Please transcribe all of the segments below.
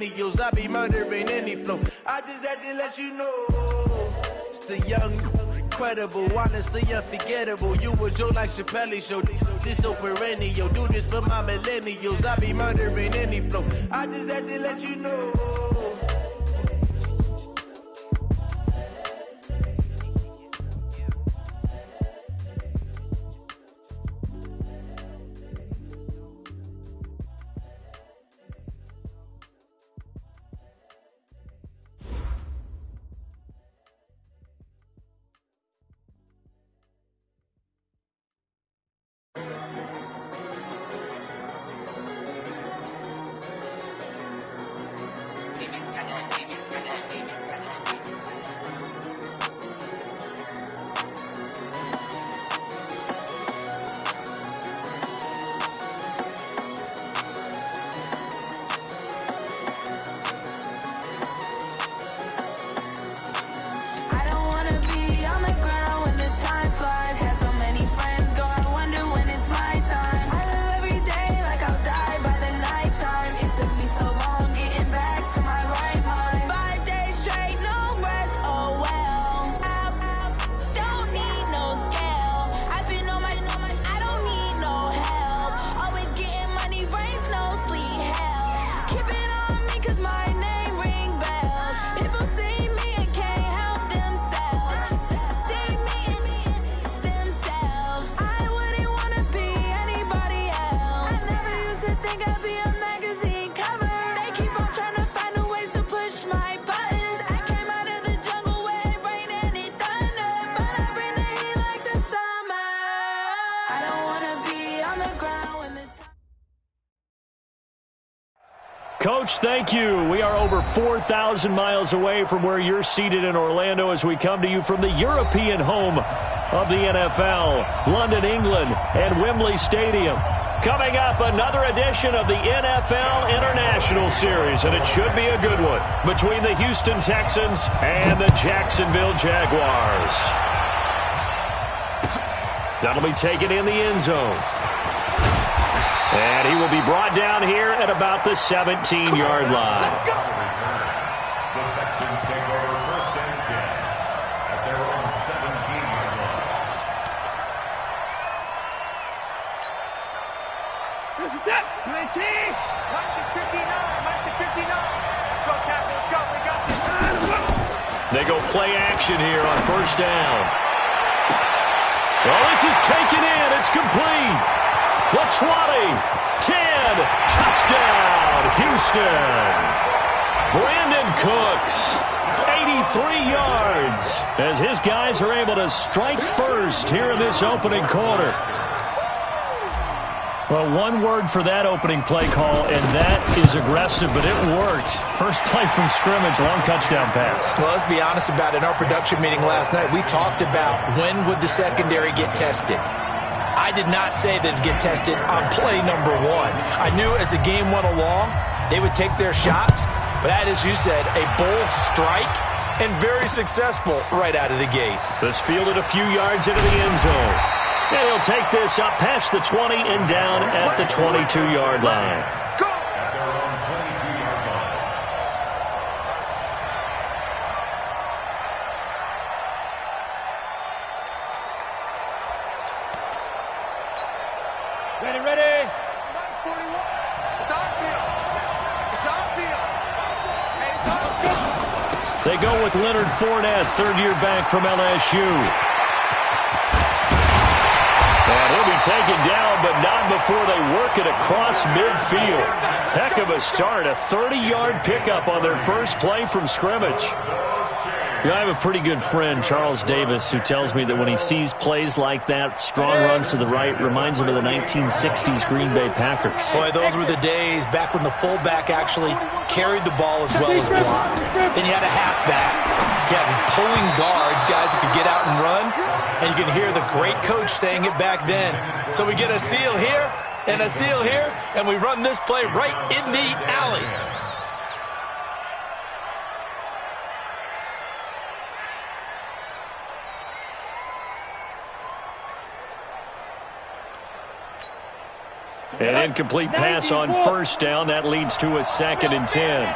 I be murdering any flow. I just had to let you know. It's the young, incredible, honestly unforgettable. You a joke like Chappelle Show. This so perennial. Do this for my millennials. I be murdering any flow. I just had to let you know. Coach, thank you. We are over 4,000 miles away from where you're seated in Orlando as we come to you from the European home of the NFL, London, England, and Wembley Stadium. Coming up, another edition of the NFL International Series, and it should be a good one, between the Houston Texans and the Jacksonville Jaguars. That'll be taken in the end zone. And he will be brought down here at about the 17-yard line. The Texans take over first and 10 at their own 17-yard line. This is it. 20. Mark is 59. Mark is 59. Let's go, Captain. Let's go. We got this. They go play action here on first down. Well, this is taken in. It's complete. The 20, 10, touchdown, Houston. Brandon Cooks, 83 yards, as his guys are able to strike first here in this opening quarter. Well, one word for that opening play call, and that is aggressive, but it worked. First play from scrimmage, long touchdown pass. Well, let's be honest about it. In our production meeting last night, we talked about when would the secondary get tested. I did not say that it'd get tested on play number one. I knew as the game went along, they would take their shots. But that, as you said, a bold strike and very successful right out of the gate. This fielded a few yards into the end zone. And he'll take this up past the 20 and down at the 22-yard line. At their own 22-yard line. Ready. It's our field. It's our field. Hey, it's our field. They go with Leonard Fournette, third-year back from LSU. And he'll be taken down, but not before they work it across midfield. Heck of a start, a 30-yard pickup on their first play from scrimmage. You know, I have a pretty good friend, Charles Davis, who tells me that when he sees plays like that, strong runs to the right, reminds him of the 1960s Green Bay Packers. Boy, those were the days back when the fullback actually carried the ball as well as blocked. Then you had a halfback. You had pulling guards, guys who could get out and run. And you can hear the great coach saying it back then. So we get a seal here and a seal here, and we run this play right in the alley. An incomplete pass on first down. That leads to a 2nd and 10.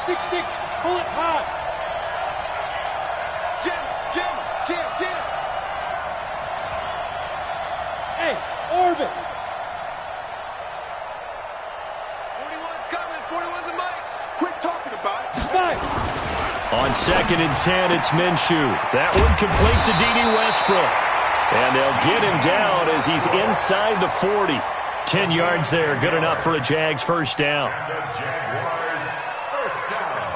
6-6. Pull it hard. Jim. Hey, orbit. 41's coming. 41's the mic. Quit talking about it. Five. On 2nd and 10, it's Minshew. That one complete to D.D. Westbrook. And they'll get him down as he's inside the 40. 10 yards there, good enough for a Jags first down. And the Jaguars first down.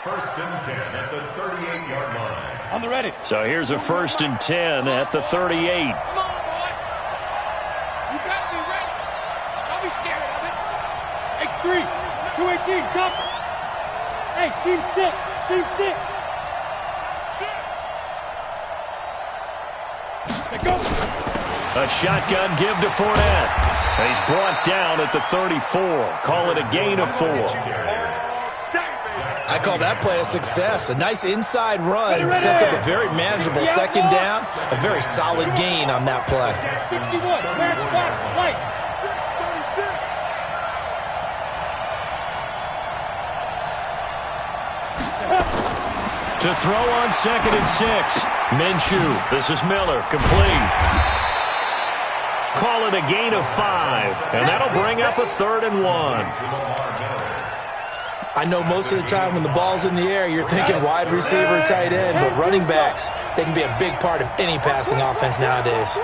1st and 10 at the 38-yard line. On the ready. So here's a 1st and 10 at the 38. Come on, boy. You gotta be ready. Don't be scared of it. X3. 218. Jump. Hey, seam 6. Seam 6. Go. A shotgun give to Fournette. And he's brought down at the 34. Call it a gain of 4. I call that play a success. A nice inside run sets up a very manageable 2nd down. A very solid gain on that play. 61. Matchbox. Lights. To throw on 2nd and 6. Minshew. This is Miller. Complete. Call it a gain of 5. And that'll bring up a 3rd and 1. I know most of the time when the ball's in the air, you're thinking wide receiver, tight end, but running backs, they can be a big part of any passing offense nowadays.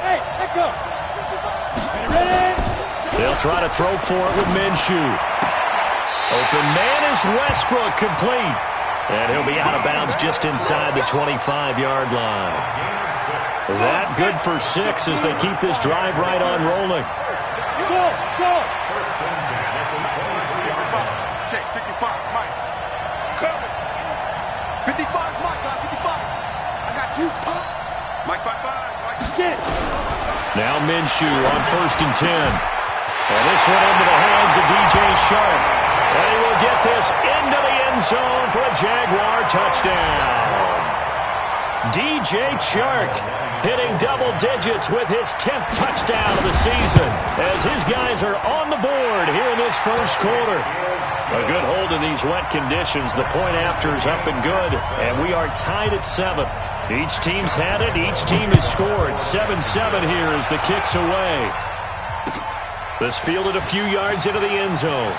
Hey, let go. Ready? They'll try to throw for it with Minshew. Open man is Westbrook, complete. And he'll be out of bounds just inside the 25-yard line. That good for 6 as they keep this drive right on rolling. Go. Check 55, Mike. Coming. 55, Mike. 55. I got you, punk. Mike, bye-bye. Mike. Get it. Now Minshew on 1st and 10. And this one into the hands of D.J. Shark. And he will get this into the end zone for a Jaguar touchdown. D.J. Shark hitting double digits with his 10th touchdown of the season as his guys are on the board here in this first quarter. A good hold in these wet conditions. The point after is up and good, and we are tied at 7. Each team's had it. Each team has scored. 7-7 here as the kick's away. This fielded a few yards into the end zone.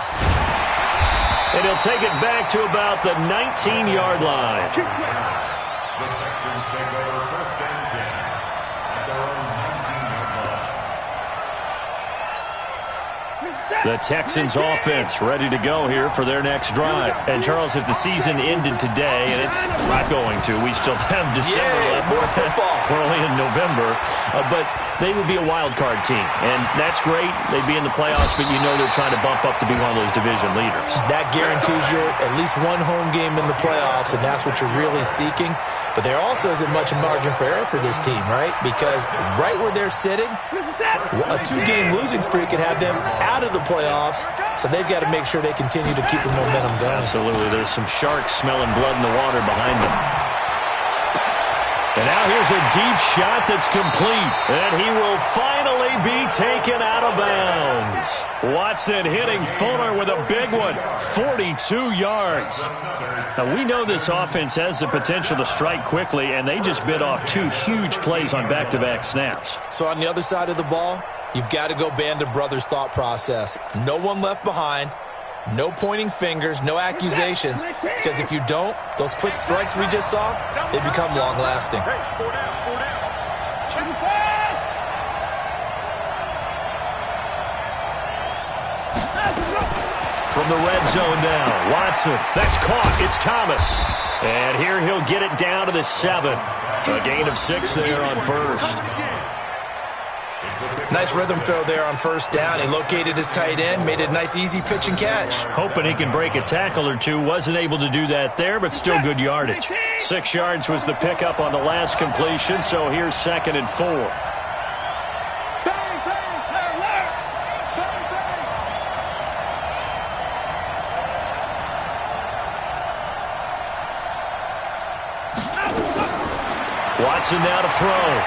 And he'll take it back to about the 19-yard line. The Texans take over 1st and 10 at their own 19-yard line. The Texans offense ready to go here for their next drive. And Charles, if the season ended today, and it's not going to, we still have December left. More football. We're only in November, but they would be a wild card team, and that's great. They'd be in the playoffs, but you know they're trying to bump up to be one of those division leaders. That guarantees you at least one home game in the playoffs, and that's what you're really seeking. But there also isn't much margin for error for this team, right? Because right where they're sitting, a 2-game losing streak could have them out of the playoffs, so they've got to make sure they continue to keep the momentum going. Absolutely. There's some sharks smelling blood in the water behind them. And now here's a deep shot that's complete. And he will finally be taken out of bounds. Watson hitting Fuller with a big one. 42 yards. Now, we know this offense has the potential to strike quickly, and they just bit off 2 huge plays on back-to-back snaps. So on the other side of the ball, you've got to go Band of Brothers thought process. No one left behind. No pointing fingers, no accusations, because if you don't, those quick strikes we just saw, they become long-lasting. Hey, 4 down. From the red zone now, Watson. That's caught. It's Thomas. And here he'll get it down to the 7. A gain of 6 there on 1st. Nice rhythm throw there on 1st down. He located his tight end, made it a nice easy pitch and catch. Hoping he can break a tackle or two. Wasn't able to do that there, but still good yardage. 6 yards was the pickup on the last completion, so here's 2nd and 4. Watson now to throw.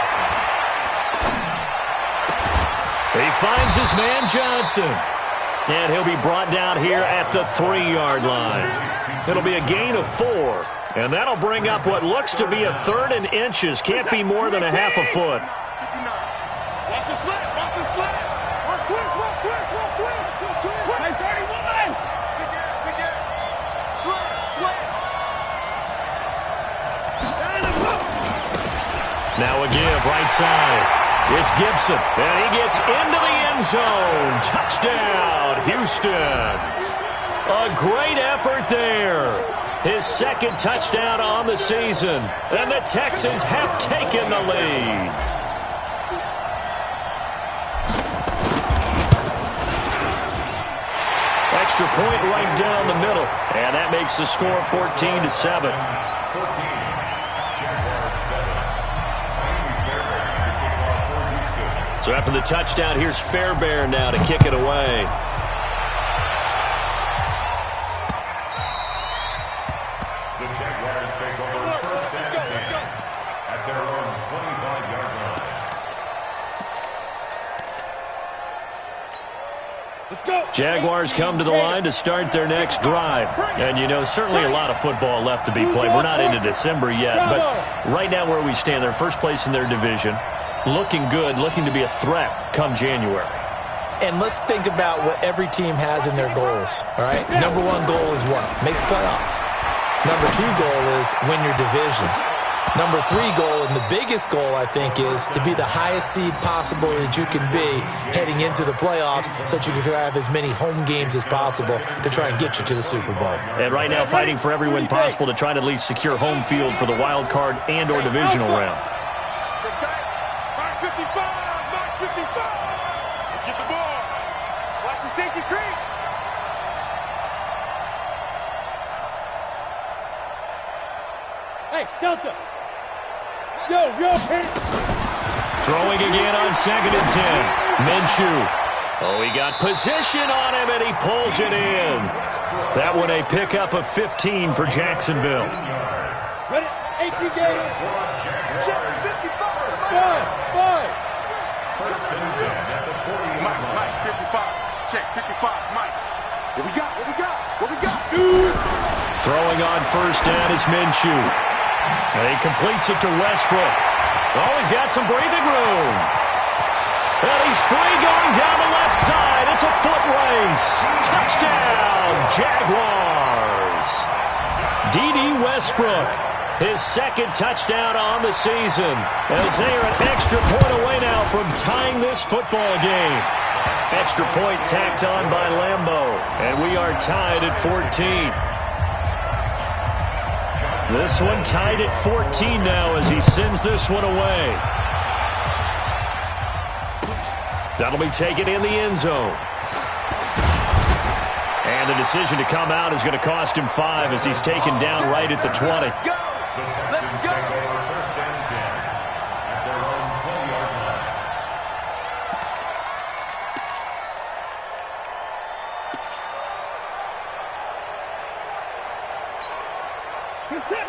finds his man Johnson. And he'll be brought down here at the 3-yard line. It'll be a gain of 4. And that'll bring up what looks to be a 3rd and inches. Can't be more than a half a foot. Watch the slant. Watch the slant. Watch twist. Watch twist. Watch twist. Play 31. Slant. Now a give, right side. It's Gibson, and he gets into the end zone. Touchdown, Houston. A great effort there. His 2nd touchdown on the season, and the Texans have taken the lead. Extra point right down the middle, and that makes the score 14-7. So after the touchdown, here's Fairbairn now to kick it away. The Jaguars take over 1st and 10 at their own 25-yard line. Let's go. Jaguars come to the line to start their next drive. And, you know, certainly a lot of football left to be played. We're not into December yet, but right now where we stand, they're first place in their division. Looking good, looking to be a threat come January. And let's think about what every team has in their goals, all right? Number 1 goal is what? Make the playoffs. Number 2 goal is win your division. Number 3 goal, and the biggest goal, I think, is to be the highest seed possible that you can be heading into the playoffs so that you can have as many home games as possible to try and get you to the Super Bowl. And right now fighting for every win possible to try to at least secure home field for the wild card and or divisional round. Mark 55. Mark 55. Let's get the ball. Watch the safety creep. Hey, Delta. Yo. Throwing again on 2nd and 10. Minshew. Oh, he got position on him, and he pulls it in. That one a pickup of 15 for Jacksonville. Ready? 18 game. Check 55. 5. 1st and 10 at the 40. Mike, 55. Check 55. Mike. What we got? Throwing on 1st down is Minshew. And he completes it to Westbrook. Oh, he's got some breathing room. And he's free going down the left side. It's a foot race. Touchdown, Jaguars. D.D. Westbrook, his 2nd touchdown on the season, as they are an extra point away now from tying this football game. Extra point tacked on by Lambeau, and we are tied at 14. This one tied at 14 now as he sends this one away. That'll be taken in the end zone. And the decision to come out is going to cost him 5 as he's taken down right at the 20. The Texans take over 1st and 10 at their own 20-yard line.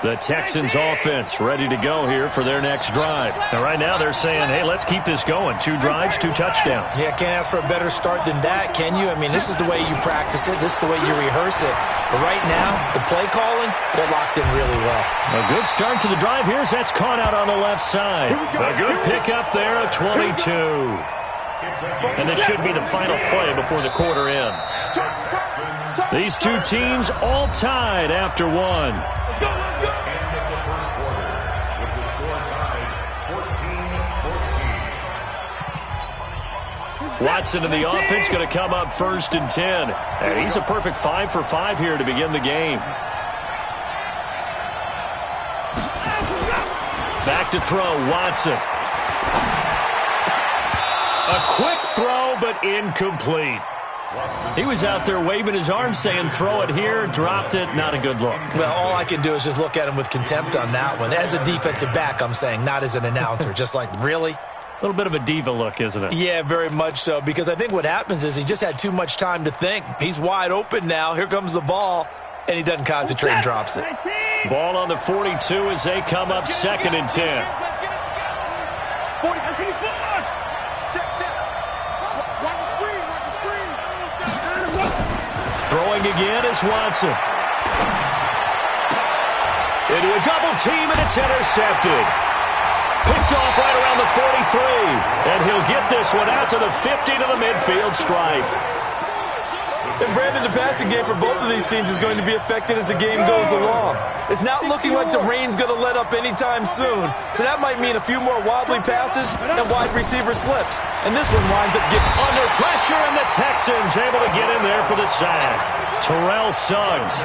The Texans offense ready to go here for their next drive. And right now they're saying, hey, let's keep this going. 2 drives, 2 touchdowns. Yeah, can't ask for a better start than that, can you? I mean, this is the way you practice it. This is the way you rehearse it. But right now, the play calling, they're locked in really well. A good start to the drive. That's caught out on the left side. A good pickup there, a 22. And this should be the final play before the quarter ends. These 2 teams all tied after 1. Watson in the offense going to come up 1st and 10. And he's a perfect 5 for 5 here to begin the game. Back to throw, Watson. A quick throw, but incomplete. He was out there waving his arms saying, throw it here, dropped it, not a good look. Well, all I can do is just look at him with contempt on that one. As a defensive back, I'm saying, not as an announcer. Just like, really? A little bit of a diva look, isn't it? Yeah, very much so, because I think what happens is he just had too much time to think. He's wide open now. Here comes the ball, and he doesn't concentrate and drops it. Ball on the 42 as they come up 2nd and 10. Throwing again is Watson. Into a double team, and it's intercepted. Picked off right around the 43. And he'll get this one out to the 50 to the midfield stripe. And Brandon, the passing game for both of these teams is going to be affected as the game goes along. It's not looking like the rain's going to let up anytime soon. So that might mean a few more wobbly passes and wide receiver slips. And this one winds up getting under pressure, and the Texans able to get in there for the sack. Terrell Suggs.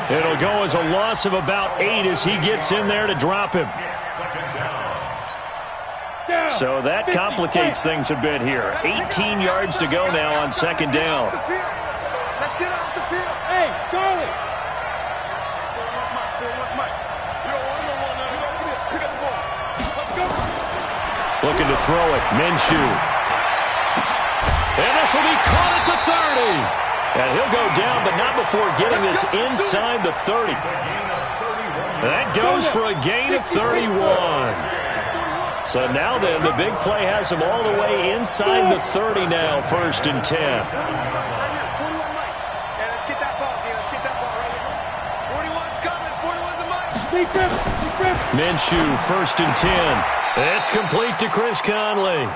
It'll go as a loss of about 8 as he gets in there to drop him. So that complicates things a bit here. 18 yards to go now on second down. Let's get off the field. Hey, Charlie. Looking to throw it. Minshew. And this will be caught at the 30. And he'll go down, but not before getting this inside the 30. That goes for a gain of 31. So now then, the big play has him all the way inside the 30 now, 1st and 10. Minshew, 1st and 10. It's complete to Chris Conley.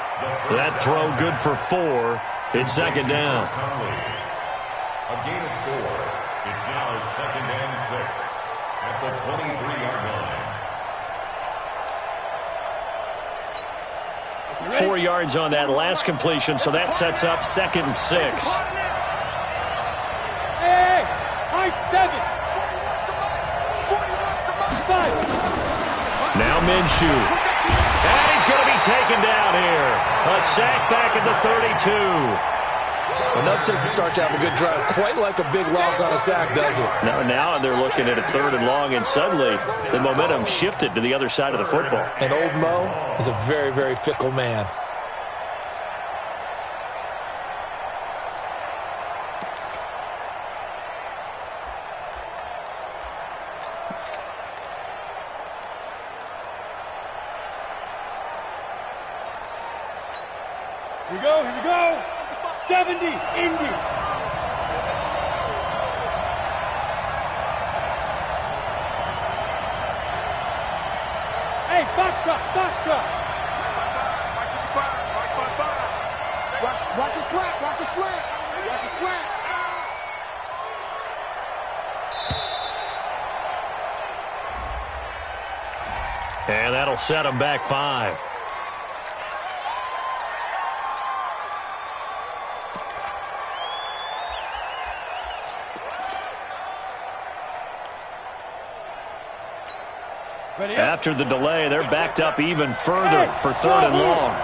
That throw good for 4. It's second down. A gain of 4. It's now 2nd and 6 at the 23-yard line. 4 yards on that last completion, so that sets up 2nd and 6. Hey, high 7. Now Minshew. And he's going to be taken down here. A sack back at the 32. enough takes to start to have a good drive. Quite like a big loss on a sack, does it? No, now they're looking at a 3rd and long, and suddenly the momentum shifted to the other side of the football. And old Mo is a very, very fickle man. Here we go. 70, Indy. Hey, foxtrot. Watch your slant. And that'll set them back 5. After the delay, they're backed up even further for 3rd and long.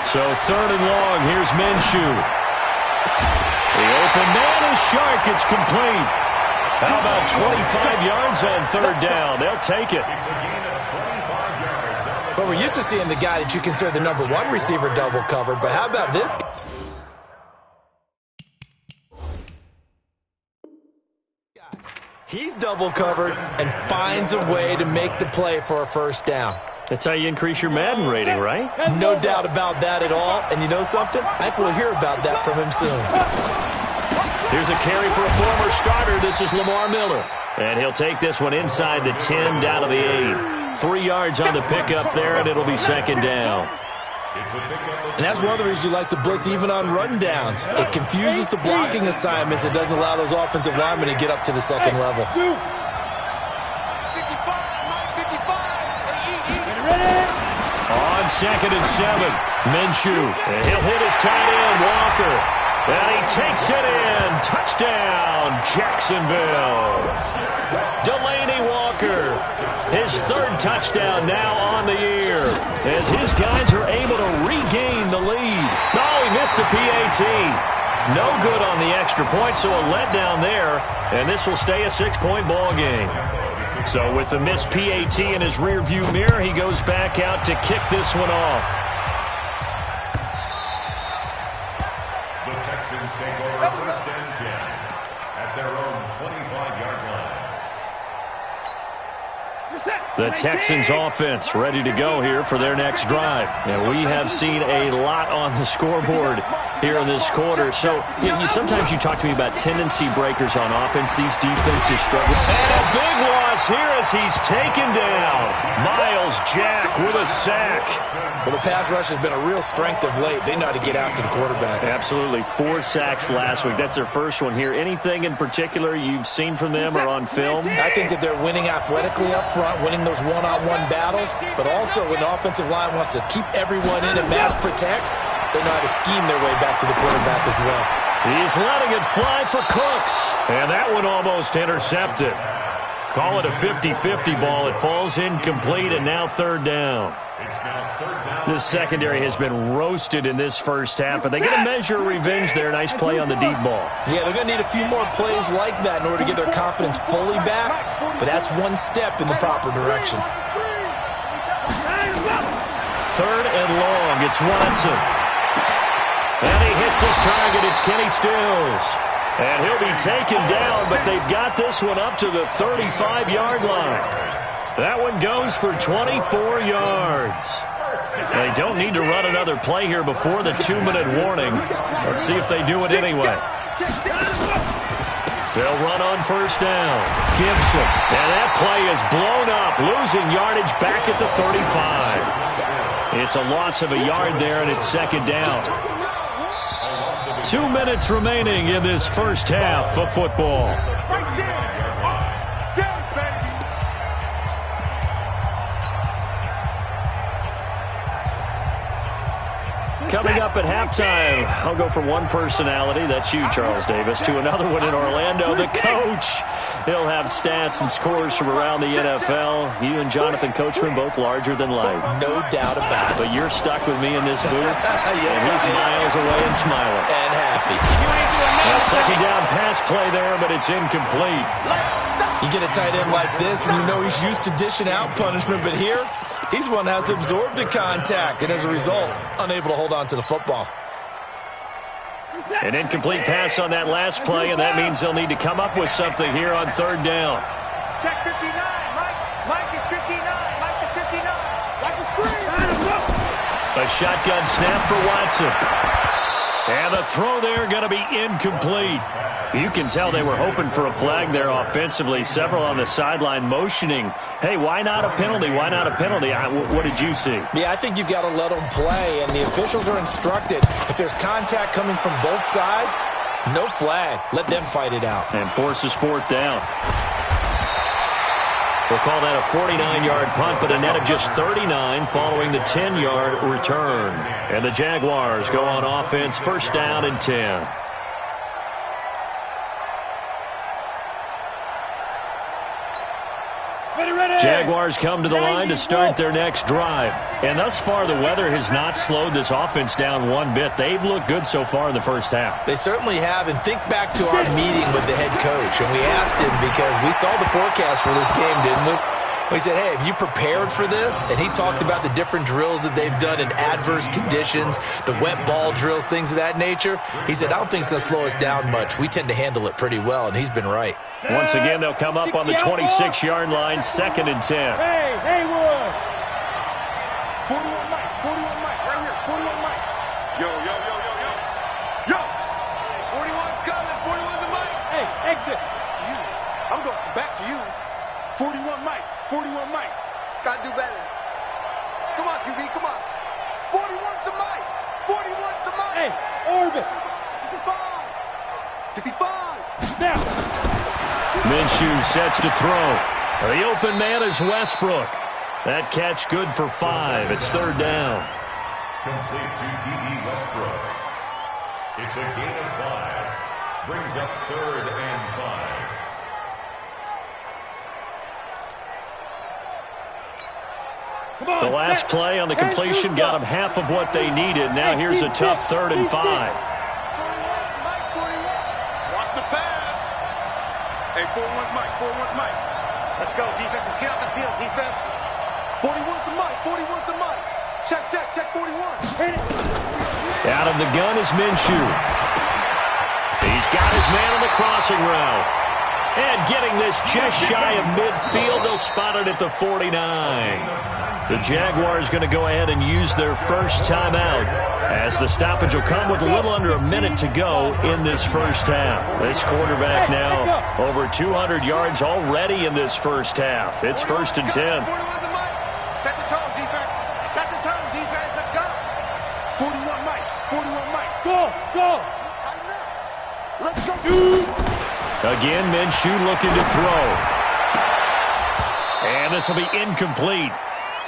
So 3rd and long, here's Minshew. The open man is Shark. It's complete. How about 25 yards on 3rd down? They'll take it. But we're used to seeing the guy that you consider the number 1 receiver double covered. But how about this? He's double covered and finds a way to make the play for a 1st down. That's how you increase your Madden rating, right? No doubt about that at all. And you know something? I think we'll hear about that from him soon. Here's a carry for a former starter. This is Lamar Miller. And he'll take this one inside the 10 down to the 8. 3 yards on the pickup there, and it'll be 2nd down. And that's one of the reasons you like to blitz even on rundowns. It confuses the blocking assignments. It doesn't allow those offensive linemen to get up to the 2nd level. On 2nd and 7, Minshew. And he'll hit his tight end, Walker. And he takes it in. Touchdown, Jacksonville. Delaney Walker. His 3rd touchdown now on the year as his guys are able to regain the lead. Oh, he missed the PAT. No good on the extra point, so a letdown there, and this will stay a 6-point ball game. So with the missed PAT in his rearview mirror, he goes back out to kick this one off. The Texans take over 1st and 10 at their own 25-yard line. You're set. The Texans offense ready to go here for their next drive. And we have seen a lot on the scoreboard here in this quarter. So sometimes you talk to me about tendency breakers on offense. These defenses struggle. And a big loss here as he's taken down. Miles Jack with a sack. Well, the pass rush has been a real strength of late. They know how to get after the quarterback. Absolutely. 4 sacks last week. That's their first one here. Anything in particular you've seen from them or on film? I think that they're winning athletically up front, winning those one-on-one battles, but also when the offensive line wants to keep everyone in and mass protect, they know how to scheme their way back to the quarterback as well. He's letting it fly for Cooks. And that one almost intercepted. Call it a 50-50 ball. It falls incomplete, and now third down. This secondary has been roasted in this first half, but they get a measure of revenge there. Nice play on the deep ball. Yeah, they're going to need a few more plays like that in order to get their confidence fully back, but that's one step in the proper direction. Third and long. It's Watson. And he hits his target. It's Kenny Stills. And he'll be taken down, but they've got this one up to the 35-yard line. That one goes for 24 yards. They don't need to run another play here before the 2-minute warning. Let's see if they do it anyway. They'll run on first down. Gibson. And that play is blown up, losing yardage back at the 35. It's a loss of a yard there, and it's second down. 2 minutes remaining in this first half of football. Coming up at halftime, I'll go from one personality, that's you, Charles Davis, to another one in Orlando, the coach. He'll have stats and scores from around the NFL. You and Jonathan Coachman, both larger than life. No doubt about it. But you're stuck with me in this booth, yes, and he's miles away and smiling. And happy. A second down pass play there, but it's incomplete. You get a tight end like this, and you know he's used to dishing out punishment, but here, he's one that has to absorb the contact, and as a result, unable to hold on to the football. An incomplete pass on that last play, and that means they'll need to come up with something here on third down. Check 59, Mike. Mike is 59. Mike is 59. Watch the screen. A shotgun snap for Watson. And the throw there going to be incomplete. You can tell they were hoping for a flag there offensively. Several on the sideline motioning, hey, why not a penalty? Why not a penalty? What did you see? Yeah, I think you've got to let them play, and the officials are instructed. If there's contact coming from both sides, no flag. Let them fight it out. And forces fourth down. We'll call that a 49-yard punt, but a net of just 39 following the 10-yard return. And the Jaguars go on offense, first down and 10. Jaguars come to the line to start their next drive. And thus far, the weather has not slowed this offense down one bit. They've looked good so far in the first half. They certainly have. And think back to our meeting with the head coach. And we asked him, because we saw the forecast for this game, didn't we? We said, hey, have you prepared for this? And he talked about the different drills that they've done in adverse conditions, the wet ball drills, things of that nature. He said, I don't think it's going to slow us down much. We tend to handle it pretty well, and he's been right. Once again, they'll come up on the 26-yard line, second and 10. Hey, Haywood. 41 Mike, 41 Mike, right here, 41 Mike. Yo, yo, yo, yo, yo. Yo! 41's coming, 41's the Mike. Hey, exit. To you. I'm going back to you. 41 Mike, 41 Mike. Gotta do better. Come on, QB, come on. 41's the Mike. 41's the Mike. Hey, orbit. 65. 65. Now. Minshew sets to throw. The open man is Westbrook. That catch good for 5. It's third down. Complete to D.D. Westbrook. It's a gain of 5. Brings up third and 5. The last play on the completion got them half of what they needed. Now here's a tough third and 5. Watch the pass. Hey, 41's Mike, 41's Mike. Let's go, defense. Let's get out the field, defense. 41's the Mike, 41's the Mike. Check, 41. Hit it. Out of the gun is Minshew. He's got his man on the crossing route. And getting this just shy of midfield, they'll spot it at the 49. The Jaguars going to go ahead and use their first timeout, as the stoppage will come with a little under a minute to go in this first half. This quarterback now over 200 yards already in this first half. It's 1st and 10. Set the tone, defense. Set the tone, defense. Let's go. 41 Mike. 41 Mike. Go. Let's go. Again, Minshew looking to throw. And this will be incomplete.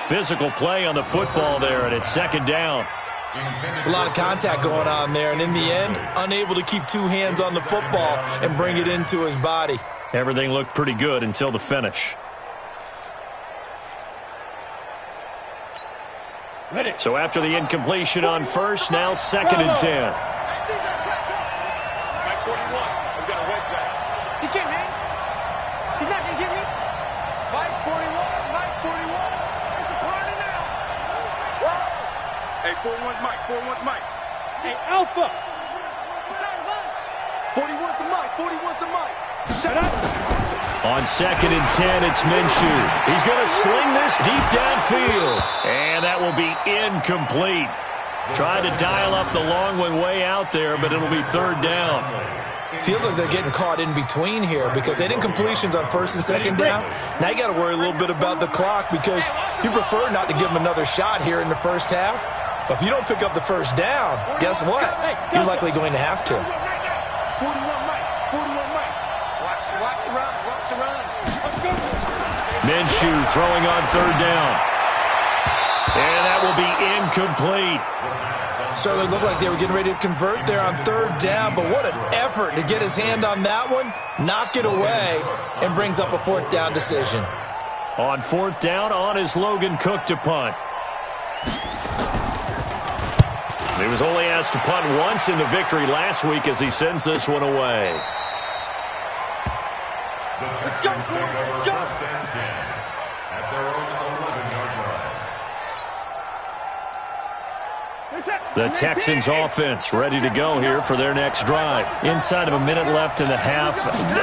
Physical play on the football there, and it's 2nd down. It's a lot of contact going on there, and in the end, unable to keep 2 hands on the football and bring it into his body. Everything looked pretty good until the finish. So after the incompletion on first, now 2nd and 10. Hey, 41's Mike. 41's Mike. Hey, Alpha. 41's the Mike. 41's the Mike. Shut up. On 2nd and 10, it's Minshew. He's going to sling this deep downfield. And that will be incomplete. Tried to dial up the long one way out there, but it'll be 3rd down. Feels like they're getting caught in between here because they didn't incompletions on 1st and 2nd down. Now you got to worry a little bit about the clock because you prefer not to give them another shot here in the first half. But if you don't pick up the 1st down, guess what? You're likely going to have to. 41 Mike. 41 Mike. Watch the run. Watch the run. Minshew throwing on 3rd down. And that will be incomplete. Certainly looked like they were getting ready to convert there on 3rd down, but what an effort to get his hand on that one, knock it away, and brings up a 4th down decision. On 4th down, on is Logan Cook to punt. He was only asked to punt once in the victory last week as he sends this one away. Let's go, let's go. At their own 11-yard line. The Texans offense ready to go here for their next drive. Inside of a minute left in the half,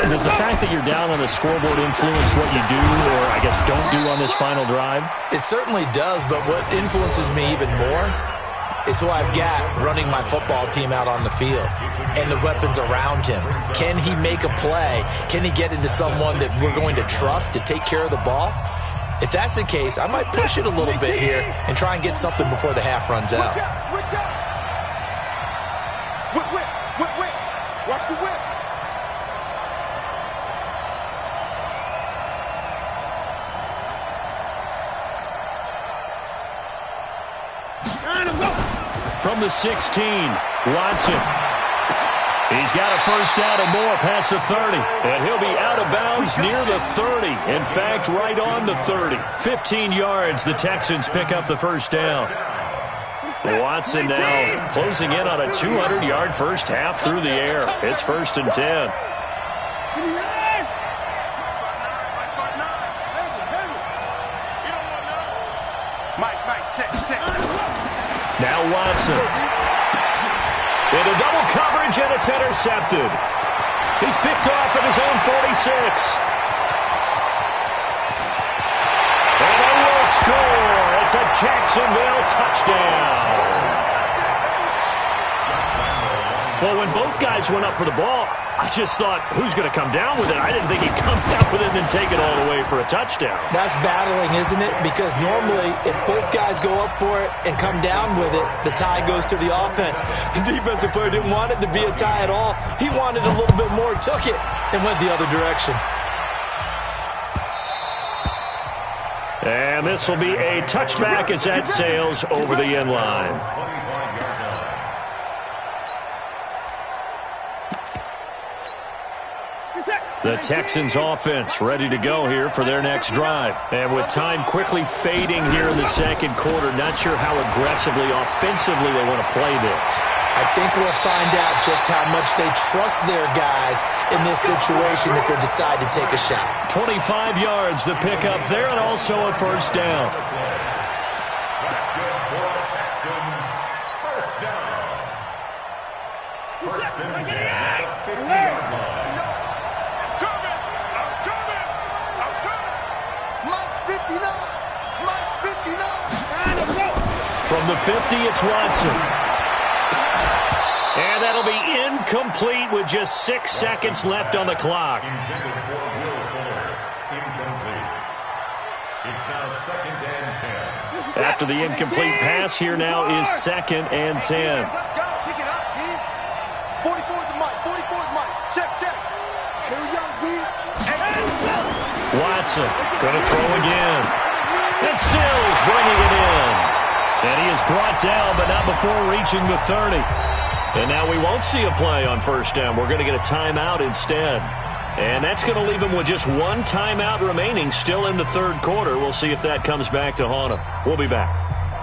does the fact that you're down on the scoreboard influence what you do, or I guess don't do on this final drive? It certainly does, but what influences me even more is who I've got running my football team out on the field and the weapons around him. Can he make a play? Can he get into someone that we're going to trust to take care of the ball? If that's the case, I might push it a little bit here and try and get something before the half runs out. Switch up. Whip. Watch the whip. From the 16, Watson. He's got a 1st down and more past the 30. And he'll be out of bounds near the 30. In fact, right on the 30. 15 yards, the Texans pick up the 1st down. Watson now closing in on a 200-yard first half through the air. It's 1st and 10. Mike, check. Now Watson. Into double coverage, and it's intercepted. He's picked off at his own 46. And they will score. It's a Jacksonville touchdown. Well, when both guys went up for the ball, I just thought, who's going to come down with it? I didn't think he'd come down with it and then take it all the way for a touchdown. That's battling, isn't it? Because normally, if both guys go up for it and come down with it, the tie goes to the offense. The defensive player didn't want it to be a tie at all. He wanted a little bit more, took it, and went the other direction. And this will be a touchback as that sails over the end line. The Texans offense ready to go here for their next drive. And with time quickly fading here in the 2nd quarter, not sure how aggressively, offensively they want to play this. I think we'll find out just how much they trust their guys in this situation if they decide to take a shot. 25 yards the pickup there, and also a 1st down. That's good for the Texans. 1st down. 1st and 10 at the 50-yard line. the 50, it's Watson. And that'll be incomplete with just 6 seconds left on the clock. Intended for Will Fuller. Incomplete. It's now 2nd and 10. After the incomplete pass, here now is 2nd and 10. Let's go. Pick it up, D. 44's the mic. 44's mic. Check, check. Here we go, D. Watson going to throw again. And Stills bringing it in. And he is brought down, but not before reaching the 30. And now we won't see a play on first down. We're going to get a timeout instead. And that's going to leave him with just 1 timeout remaining still in the 3rd quarter. We'll see if that comes back to haunt him. We'll be back.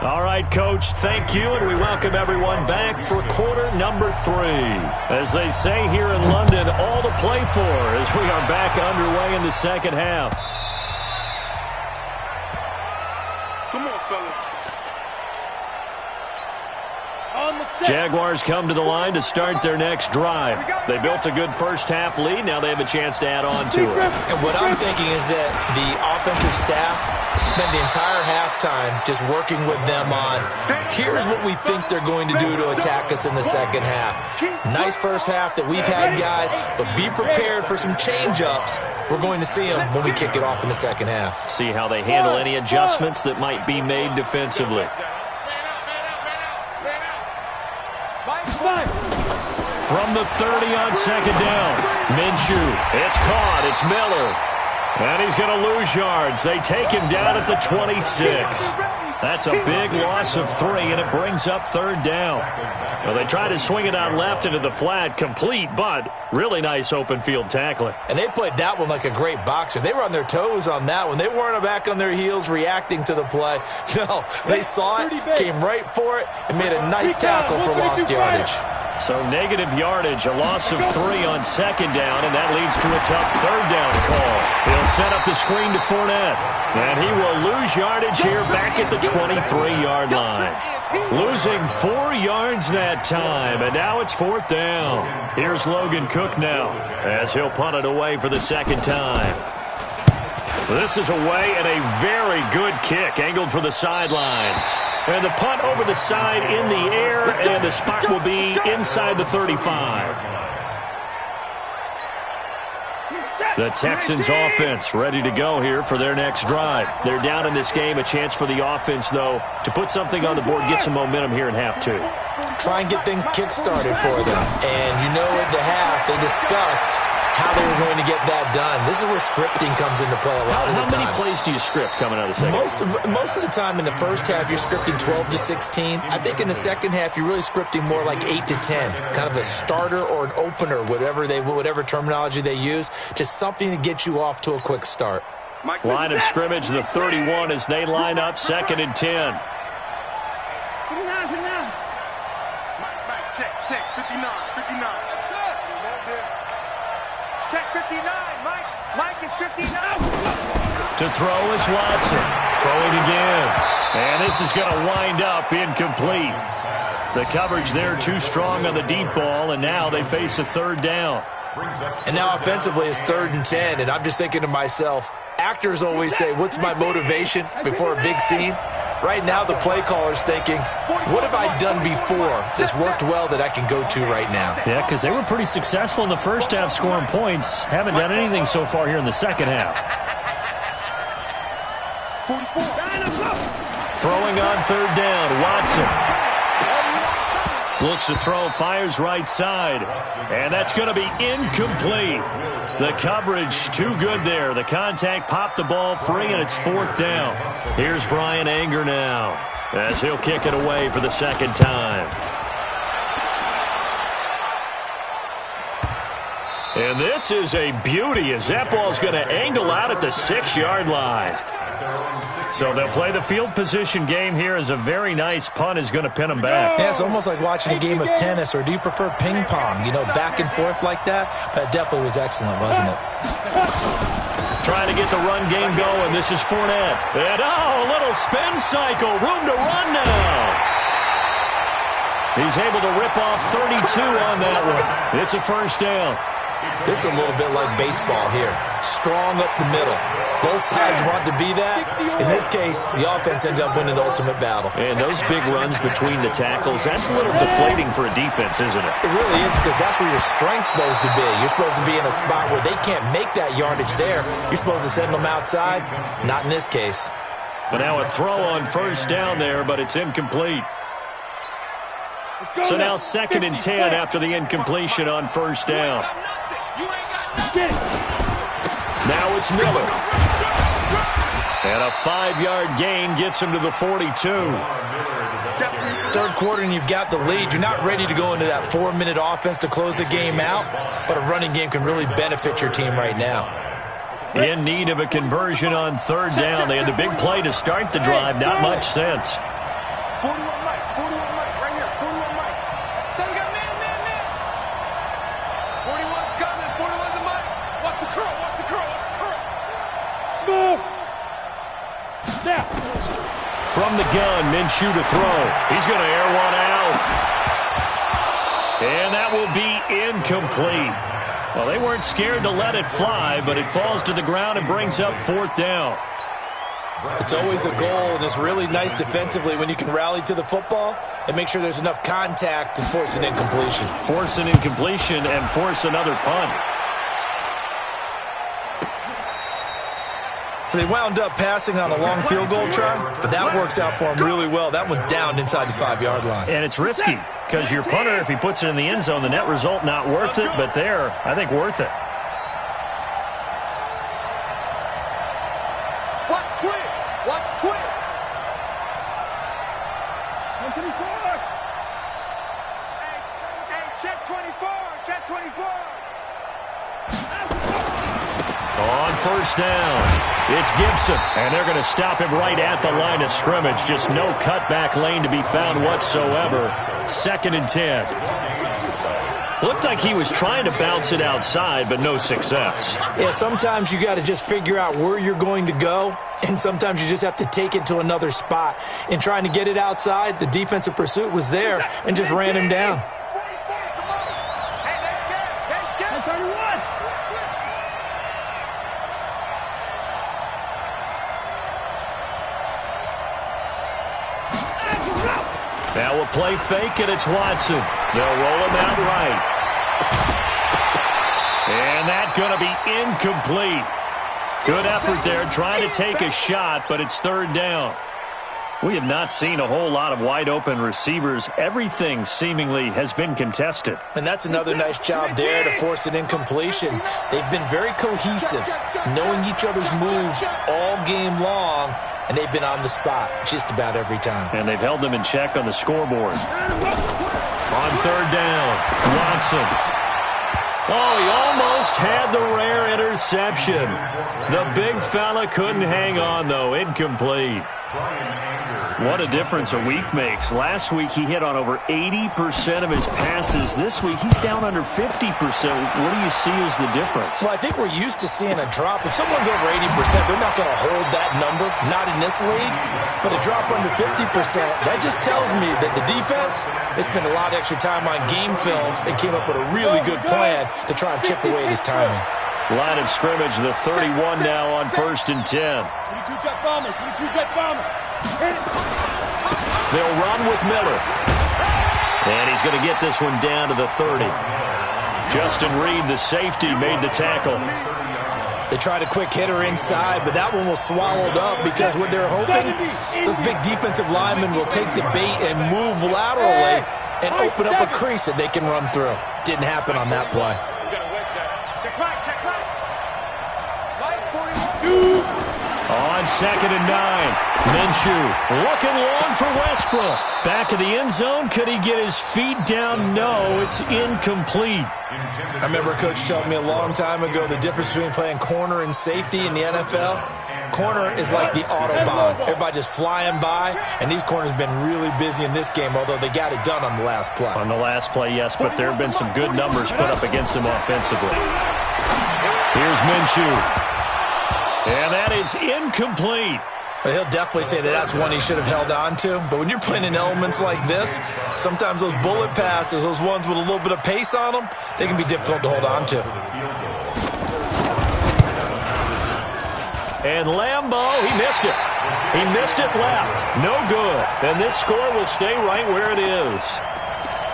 All right, Coach, thank you, and we welcome everyone back for quarter number 3. As they say here in London, all to play for as we are back underway in the second half. Come on, fellas. Jaguars come to the line to start their next drive. They built a good first-half lead. Now they have a chance to add on to it. And what I'm thinking is that the offensive staff spend the entire halftime just working with them on, here's what we think they're going to do to attack us in the second half. Nice first half that we've had, guys, but be prepared for some change-ups. We're going to see them when we kick it off in the second half. See how they handle any adjustments that might be made defensively. From the 30 on second down, Minshew, it's caught, it's Miller. And he's going to lose yards. They take him down at the 26. That's a big loss of 3, and it brings up 3rd down. Well, they try to swing it out left into the flat, complete, but really nice open field tackling. And they played that one like a great boxer. They were on their toes on that one. They weren't back on their heels reacting to the play. No, they saw it, came right for it, and made a nice tackle for lost yardage. So negative yardage, a loss of 3 on second down, and that leads to a tough 3rd down call. He'll set up the screen to Fournette, and he will lose yardage here back at the 23-yard line. Losing 4 yards that time, and now it's 4th down. Here's Logan Cook now, as he'll punt it away for the 2nd time. This is away, and a very good kick, angled for the sidelines. And the punt over the side in the air, and the spot will be inside the 35. The Texans offense ready to go here for their next drive. They're down in this game. A chance for the offense, though, to put something on the board, get some momentum here in half 2. Try and get things kick-started for them. And you know at the half, they discussed how they were going to get that done. This is where scripting comes into play a lot of the time. How many plays do you script coming out of the second half? Most of the time in the first half, you're scripting 12 to 16. I think in the second half, you're really scripting more like 8 to 10. Kind of a starter or an opener, whatever terminology they use. Just something to get you off to a quick start. Line of scrimmage, the 31 as they line up, 2nd and 10. Check, 59. Check 59, Mike. Mike is 59. To throw is Watson. Throwing again. And this is going to wind up incomplete. The coverage there too strong on the deep ball, and now they face a 3rd down. And now offensively it's 3rd and 10, and I'm just thinking to myself, actors always say, what's my motivation before a big scene? Right now the play caller's thinking, what have I done before that's worked well that I can go to right now? Yeah, because they were pretty successful in the first half scoring points. Haven't done anything so far here in the second half. 44. Throwing on 3rd down, Watson. Looks to throw, fires right side. And that's going to be incomplete. The coverage too good there. The contact popped the ball free, and it's 4th down. Here's Brian Anger now, as he'll kick it away for the 2nd time. And this is a beauty, as that ball's going to angle out at the 6-yard line. So they'll play the field position game here, as a very nice punt is going to pin them back. Yeah, it's almost like watching a game of tennis, or do you prefer ping pong? You know, back and forth like that? That definitely was excellent, wasn't it? Trying to get the run game going. This is Fournette. And, a little spin cycle. Room to run now. He's able to rip off 32 on that one. It's a 1st down. This is a little bit like baseball here. Strong up the middle. Both sides want to be that. In this case, the offense ended up winning the ultimate battle. And those big runs between the tackles, that's a little deflating for a defense, isn't it? It really is, because that's where your strength's supposed to be. You're supposed to be in a spot where they can't make that yardage there. You're supposed to send them outside. Not in this case. But now a throw on first down there, but it's incomplete. So now 2nd and 10 after the incompletion on first down. Now it's Miller. And a 5-yard gain gets him to the 42. Third quarter and you've got the lead. You're not ready to go into that 4-minute offense to close the game out, but a running game can really benefit your team right now. In need of a conversion on third down. They had the big play to start the drive. Not much sense. 41 Mike, right here, 41 Mike. So we got man. 41's coming, 41's a Mike. Watch the curl. Smooth. Snap. From the gun, Minshew to throw. He's going to air one out. And that will be incomplete. Well, they weren't scared to let it fly, but it falls to the ground and brings up 4th down. It's always a goal, and it's really nice defensively when you can rally to the football and make sure there's enough contact to force an incompletion. Force an incompletion and force another punt. So they wound up passing on a long field goal try, but that works out for them really well. That one's down inside the 5-yard line. And it's risky because your punter, if he puts it in the end zone, the net result not worth it, but there, I think worth it. Watch twins. 124. Hey, check 24. On first down, it's Gibson, and they're going to stop him right at the line of scrimmage. Just no cutback lane to be found whatsoever. 2nd and 10. Looked like he was trying to bounce it outside, but no success. Yeah, sometimes you got to just figure out where you're going to go, and sometimes you just have to take it to another spot. In trying to get it outside, the defensive pursuit was there and just ran him down. Hey, they scared. 31. Now we'll play fake, and it's Watson. They'll roll him out right. And that's going to be incomplete. Good effort there, trying to take a shot, but it's 3rd down. We have not seen a whole lot of wide-open receivers. Everything seemingly has been contested. And that's another nice job there to force an incompletion. They've been very cohesive, knowing each other's moves all game long, and they've been on the spot just about every time. And they've held them in check on the scoreboard. On 3rd down, Watson. Oh, he almost had the rare interception. The big fella couldn't hang on, though. Incomplete. What a difference a week makes. Last week, he hit on over 80% of his passes. This week, he's down under 50%. What do you see as the difference? Well, I think we're used to seeing a drop. If someone's over 80%, they're not going to hold that number, not in this league. But a drop under 50%, that just tells me that the defense has spent a lot of extra time on game films and came up with a really good plan to try and chip away at his timing. Line of scrimmage, the 31 now on 1st and 10. 22 jet bomber. They'll run with Miller. And he's going to get this one down to the 30. Justin Reed, the safety, made the tackle. They tried a quick hitter inside, but that one was swallowed up because what they're hoping, those big defensive linemen will take the bait and move laterally and open up a crease that they can run through. Didn't happen on that play. Check right. Mike, 41. On 2nd and 9, Minshew looking long for Westbrook. Back of the end zone. Could he get his feet down? No, it's incomplete. I remember a coach telling me a long time ago the difference between playing corner and safety in the NFL. Corner is like the Autobahn. Everybody just flying by, and these corners have been really busy in this game, although they got it done on the last play. On the last play, yes, but there have been some good numbers put up against them offensively. Here's Minshew. And that is incomplete. Well, he'll definitely say that that's one he should have held on to. But when you're playing in elements like this, sometimes those bullet passes, those ones with a little bit of pace on them, they can be difficult to hold on to. And Lambeau, he missed it. He missed it left. No good. And this score will stay right where it is.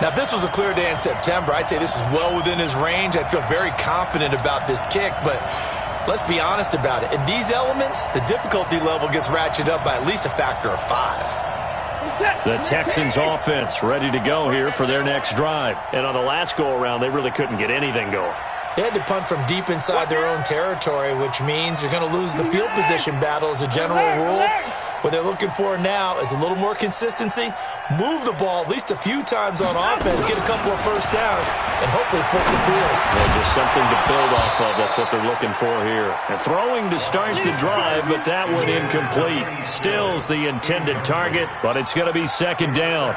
Now, if this was a clear day in September, I'd say this is well within his range. I'd feel very confident about this kick, but let's be honest about it. In these elements, the difficulty level gets ratcheted up by at least a factor of 5. The Texans offense ready to go here for their next drive. And on the last go-around, they really couldn't get anything going. They had to punt from deep inside their own territory, which means you're going to lose the field position battle as a general rule. What they're looking for now is a little more consistency, move the ball at least a few times on offense, get a couple of first downs, and hopefully flip the field. Well, just something to build off of. That's what they're looking for here. And throwing to start the drive, but that one incomplete. Still's the intended target, but it's going to be second down.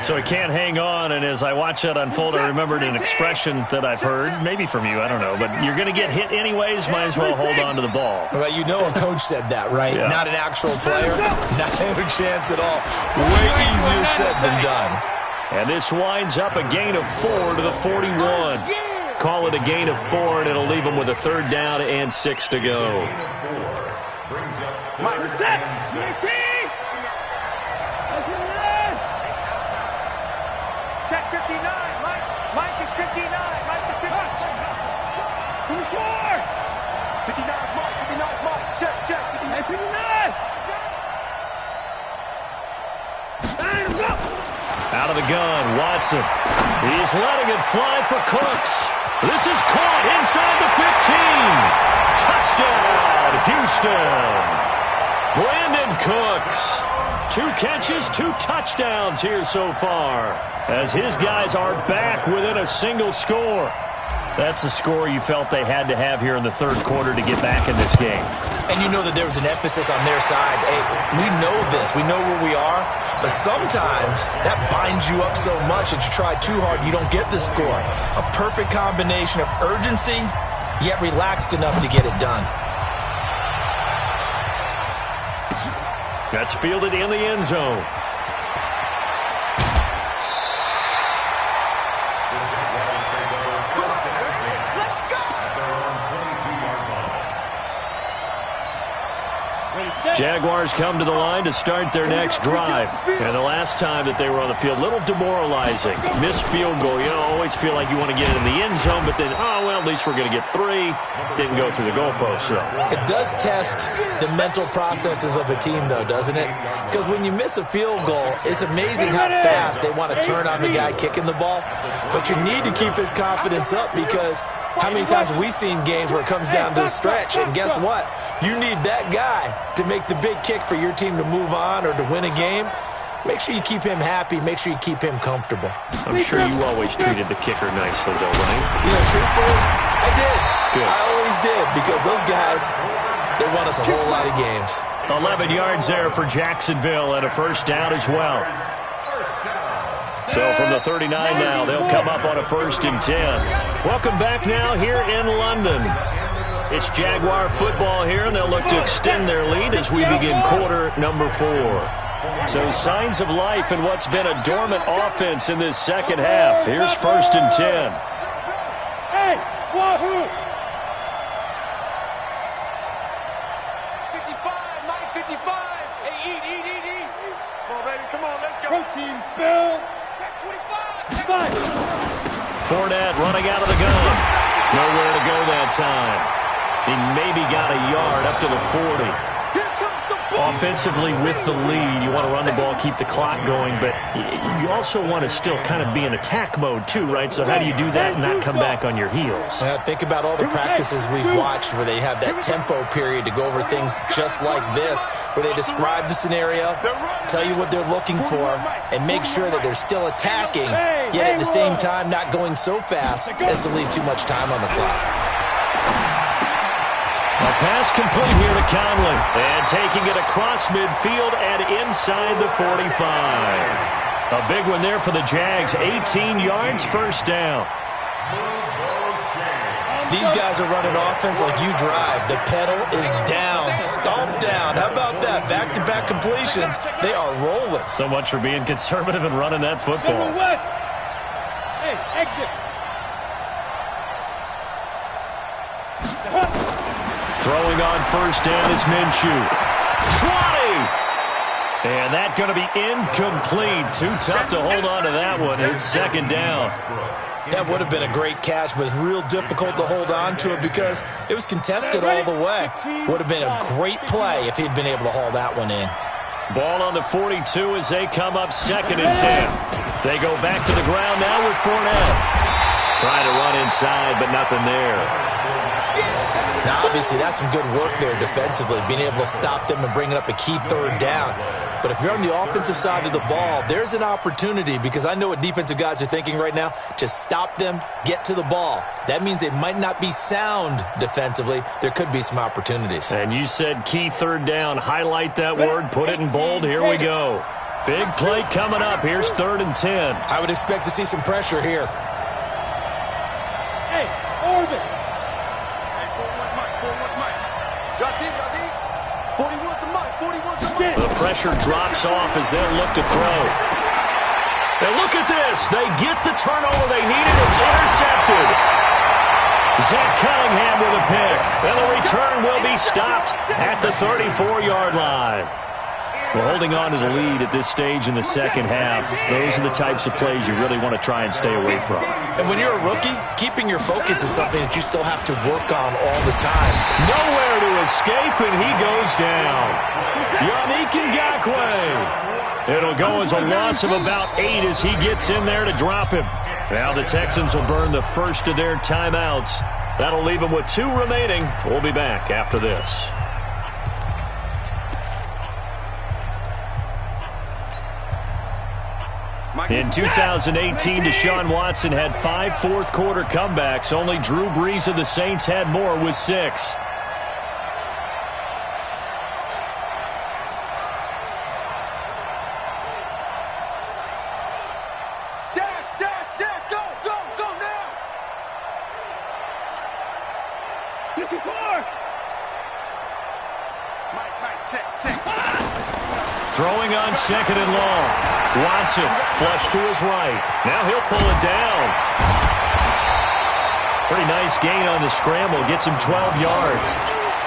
So he can't hang on, and as I watch that unfold, I remembered an expression that I've heard, maybe from you, I don't know, but you're going to get hit anyways, might as well hold on to the ball. Well, you know a coach said that, right? Yeah. Not an actual player. Not a chance at all. Way easier said than done. And this winds up a gain of 4 to the 41. Call it a gain of 4, and it'll leave them with a third down and 6 to go. Mike, set. Check 59. Mike is 59. Mike's a 59. 59 Mike. 59 Mike. Check. 59. Out of the gun, Watson. He's letting it fly for Cooks. This is caught inside the 15. Touchdown, Houston. Brandon Cooks. 2 catches, 2 touchdowns here so far, as his guys are back within a single score. That's a score you felt they had to have here in the third quarter to get back in this game. And you know that there was an emphasis on their side. Hey, we know this. We know where we are. But sometimes that binds you up so much that you try too hard, you don't get the score. A perfect combination of urgency, yet relaxed enough to get it done. That's fielded in the end zone. Jaguars come to the line to start their next drive. And the last time that they were on the field, a little demoralizing. Missed field goal. You always feel like you want to get it in the end zone, but then, oh, well, at least we're going to get 3. Didn't go through the goalpost, so. It does test the mental processes of a team, though, doesn't it? Because when you miss a field goal, it's amazing how fast they want to turn on the guy kicking the ball. But you need to keep his confidence up, because how many times have we seen games where it comes down to the stretch? And guess what? You need that guy to make the big kick for your team to move on or to win a game. Make sure you keep him happy. Make sure you keep him comfortable. I'm sure you always treated the kicker nicely, though, right? You know, truthfully, I did. Good. I always did, because those guys, they won us a whole lot of games. 11 yards there for Jacksonville and a first down as well. So from the 39 now, they'll come up on a 1st and 10. Welcome back now here in London. It's Jaguar football here, and they'll look to extend their lead as we begin quarter number 4. So signs of life in what's been a dormant offense in this second half. Here's 1st and 10. Hey, Wahoo! 55, Mike, 55. Hey, eat. Come on, baby, come on, let's go. Protein spill. Check 25. Fournette running out of the gun. Nowhere to go that time. He maybe got a yard up to the 40. Offensively with the lead, you want to run the ball, keep the clock going, but you also want to still kind of be in attack mode too, right? So how do you do that and not come back on your heels? Think about all the practices we've watched where they have that tempo period to go over things just like this, where they describe the scenario, tell you what they're looking for, and make sure that they're still attacking, yet at the same time not going so fast as to leave too much time on the clock. A pass complete here to Conley. And taking it across midfield and inside the 45. A big one there for the Jags. 18 yards, first down. these guys are running offense like you drive. The pedal is down, stomped down. How about that? Back-to-back completions. They are rolling. So much for being conservative and running that football. Hey, exit. Throwing on first down is Minshew. 20! And that's going to be incomplete. Too tough to hold on to that one. It's second down. That would have been a great catch, but it's real difficult to hold on to it because it was contested all the way. Would have been a great play if he'd been able to haul that one in. Ball on the 42 as they come up second and 10. They go back to the ground now with Fournette. Trying to run inside, but nothing there. Now, obviously, that's some good work there defensively, being able to stop them and bringing up a key third down. But if you're on the offensive side of the ball, there's an opportunity because I know what defensive guys are thinking right now. Just stop them, get to the ball. That means they might not be sound defensively. There could be some opportunities. And you said key third down. Highlight that word, put it in bold. Here we go. Big play coming up. Here's 3rd and 10. I would expect to see some pressure here. Hey, orbit. The pressure drops off as they'll look to throw. And look at this. They get the turnover they needed. It's intercepted. Zach Cunningham with a pick. And the return will be stopped at the 34-yard line. Well, holding on to the lead at this stage in the second half, those are the types of plays you really want to try and stay away from. And when you're a rookie, keeping your focus is something that you still have to work on all the time. Nowhere to escape, and he goes down. Yannick Ngakoue. It'll go as a loss of about 8 as he gets in there to drop him. Now the Texans will burn the first of their timeouts. That'll leave them with 2 remaining. We'll be back after this. In 2018, Deshaun Watson had 5 fourth-quarter comebacks. Only Drew Brees of the Saints had more with 6. Throwing on 2nd and long. Watson, flush to his right. Now he'll pull it down. Pretty nice gain on the scramble. Gets him 12 yards.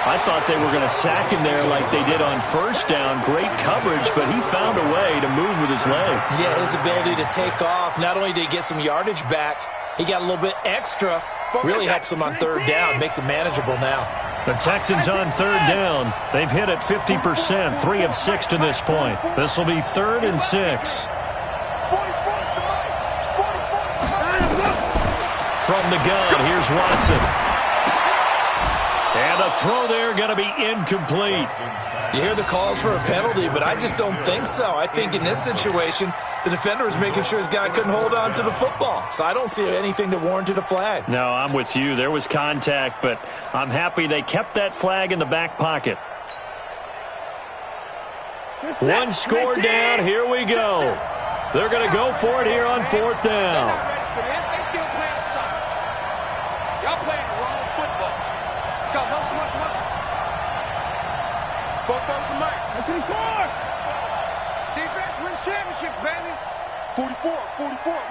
I thought they were going to sack him there like they did on first down. Great coverage, but he found a way to move with his legs. Yeah, his ability to take off. Not only did he get some yardage back, he got a little bit extra. Really helps him on 3rd down. Makes it manageable now. The Texans on 3rd down. They've hit it 50%, 3 of 6 to this point. This will be 3rd and 6. From the gun, here's Watson. And a throw there going to be incomplete. You hear the calls for a penalty, but I just don't think so. I think in this situation, the defender is making sure his guy couldn't hold on to the football. So I don't see anything that warranted a flag. No, I'm with you. There was contact, but I'm happy they kept that flag in the back pocket. 1 score down. Here we go. They're going to go for it here on 4th down. They still playing soccer. Y'all playing the wrong football. It's got muscle. Both the mic. Defense wins championships, baby. 44,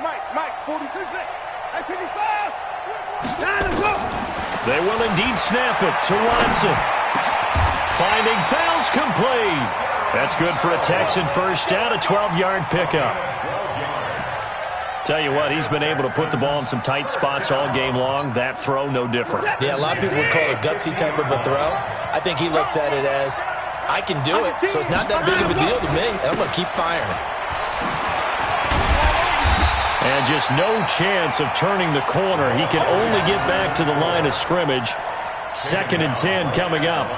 Mike, 46. Hey, 55. They will indeed snap it to Watson. Finding fouls complete. That's good for a Texan first down, a 12-yard pickup. Tell you what, he's been able to put the ball in some tight spots all game long. That throw, no different. Yeah, a lot of people would call it a gutsy type of a throw. I think he looks at it as, I can do it, so it's not that big of a deal to me, and I'm going to keep firing. And just no chance of turning the corner. He can only get back to the line of scrimmage. 2nd and 10 coming up.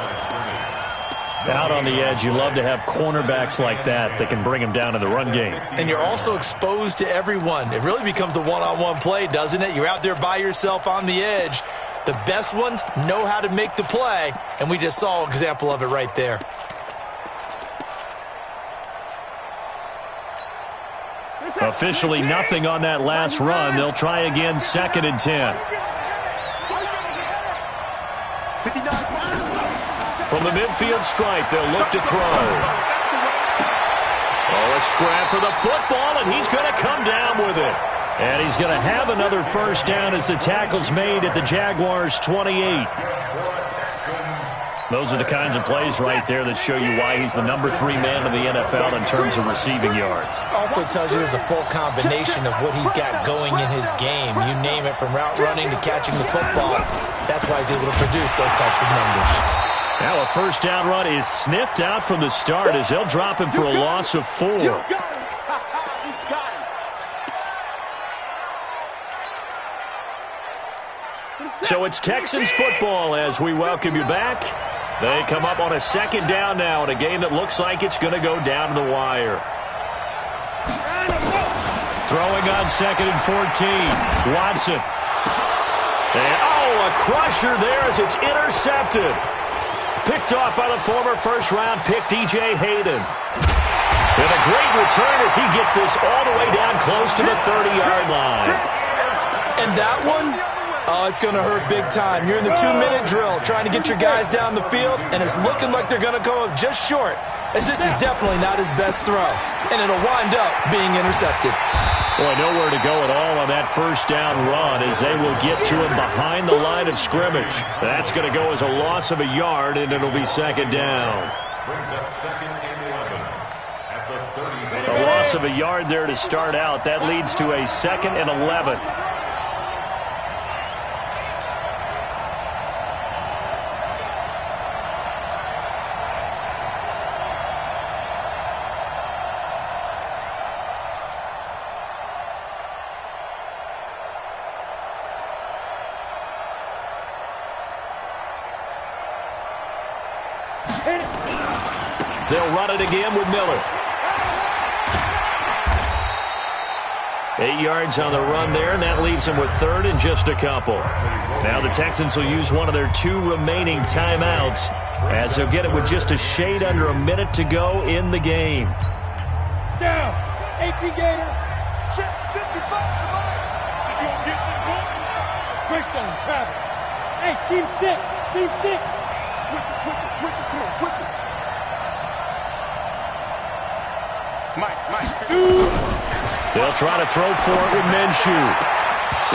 Out on the edge, you love to have cornerbacks like that can bring him down in the run game. And you're also exposed to everyone. It really becomes a one-on-one play, doesn't it? You're out there by yourself on the edge. The best ones know how to make the play, and we just saw an example of it right there. Officially nothing on that last run. They'll try again 2nd and 10. From the midfield stripe, they'll look to throw. Oh, a scrap for the football, and he's going to come down with it. And he's going to have another first down as the tackle's made at the Jaguars' 28. Those are the kinds of plays right there that show you why he's the number 3 man in the NFL in terms of receiving yards. Also tells you there's a full combination of what he's got going in his game. You name it, from route running to catching the football. That's why he's able to produce those types of numbers. Now a first down run is sniffed out from the start as they'll drop him for a loss of 4. So it's Texans football as we welcome you back. They come up on a second down now in a game that looks like it's going to go down to the wire. Throwing on 2nd and 14. Watson. And, a crusher there as it's intercepted. Picked off by the former first-round pick, DJ Hayden. And a great return as he gets this all the way down close to the 30-yard line. And that one, it's going to hurt big time. You're in the 2-minute drill trying to get your guys down the field, and it's looking like they're going to come up just short, as this is definitely not his best throw, and it'll wind up being intercepted. Boy, nowhere to go at all on that first down run as they will get to him behind the line of scrimmage. That's going to go as a loss of a yard, and it'll be second down. Brings up 2nd and 11 at the 30. A loss of a yard there to start out. That leads to a 2nd and 11. They'll run it again with Miller. 8 yards on the run there, and that leaves them with 3rd and just a couple. Now the Texans will use one of their 2 remaining timeouts as they'll get it with just a shade under a minute to go in the game. Down. 18 Gator. Check 55. Greystone, travel. Hey, team 6. Team 6. Switch it. Come on, switch it. Mike. They'll try to throw for it with Minshew.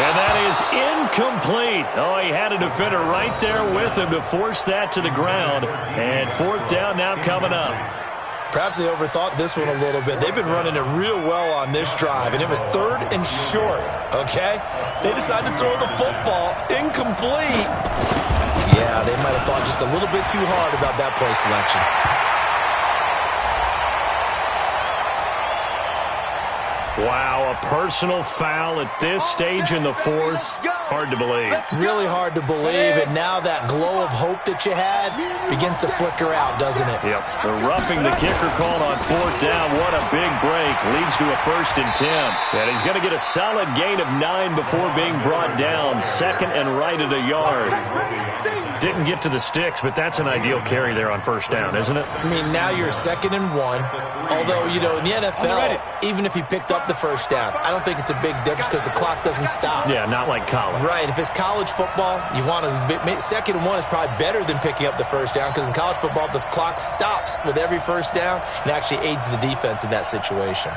And that is incomplete. Oh, he had a defender right there with him to force that to the ground. And 4th down now coming up. Perhaps they overthought this one a little bit. They've been running it real well on this drive, and it was 3rd and short, okay? They decided to throw the football incomplete. Yeah, they might have thought just a little bit too hard about that play selection. Wow, a personal foul at this stage in the 4th. Hard to believe. Really hard to believe, and now that glow of hope that you had begins to flicker out, doesn't it? Yep, the roughing the kicker called on 4th down. What a big break. Leads to a 1st and 10. And he's going to get a solid gain of 9 before being brought down. 2nd and right at a yard. Didn't get to the sticks, but that's an ideal carry there on 1st down, isn't it? I mean, now you're 2nd and 1. Although, in the NFL, even if he picked up the 1st down, I don't think it's a big difference because the clock doesn't stop. Yeah, not like college. Right. If it's college football, you want to 2nd and 1 is probably better than picking up the 1st down because in college football, the clock stops with every 1st down and actually aids the defense in that situation.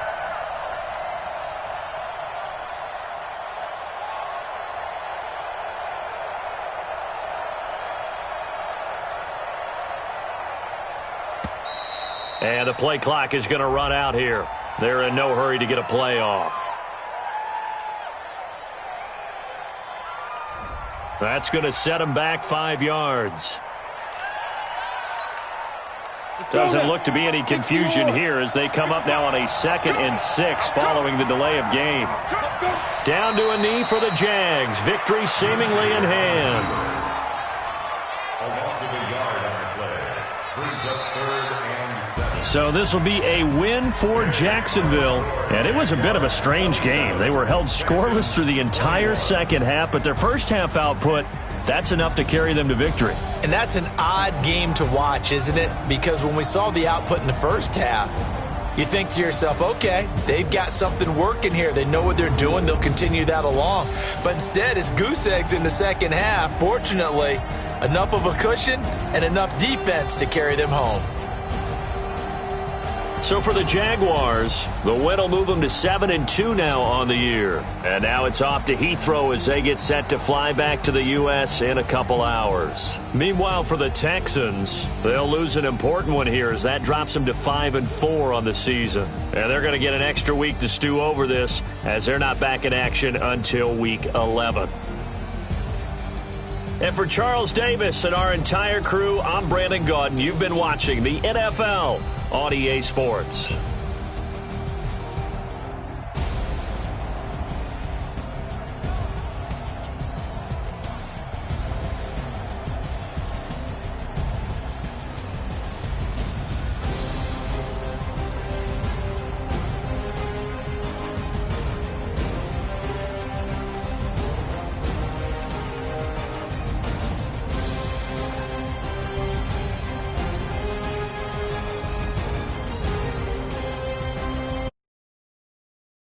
And the play clock is going to run out here. They're in no hurry to get a play off. That's going to set them back 5 yards. Doesn't look to be any confusion here as they come up now on a 2nd and 6 following the delay of game. Down to a knee for the Jags. Victory seemingly in hand. A loss of a yard on the play. Brings up 3rd and 7. So this will be a win for Jacksonville. And it was a bit of a strange game. They were held scoreless through the entire second half, but their first half output, that's enough to carry them to victory. And that's an odd game to watch, isn't it? Because when we saw the output in the first half, you think to yourself, okay, they've got something working here. They know what they're doing. They'll continue that along. But instead, it's goose eggs in the second half. Fortunately, Enough of a cushion and enough defense to carry them home. So for the Jaguars, the win will move them to 7-2 now on the year. And now it's off to Heathrow as they get set to fly back to the U.S. in a couple hours. Meanwhile, for the Texans, they'll lose an important one here as that drops them to 5-4 on the season. And they're going to get an extra week to stew over this as they're not back in action until Week 11. And for Charles Davis and our entire crew, I'm Brandon Gaudin. You've been watching the NFL on EA Sports.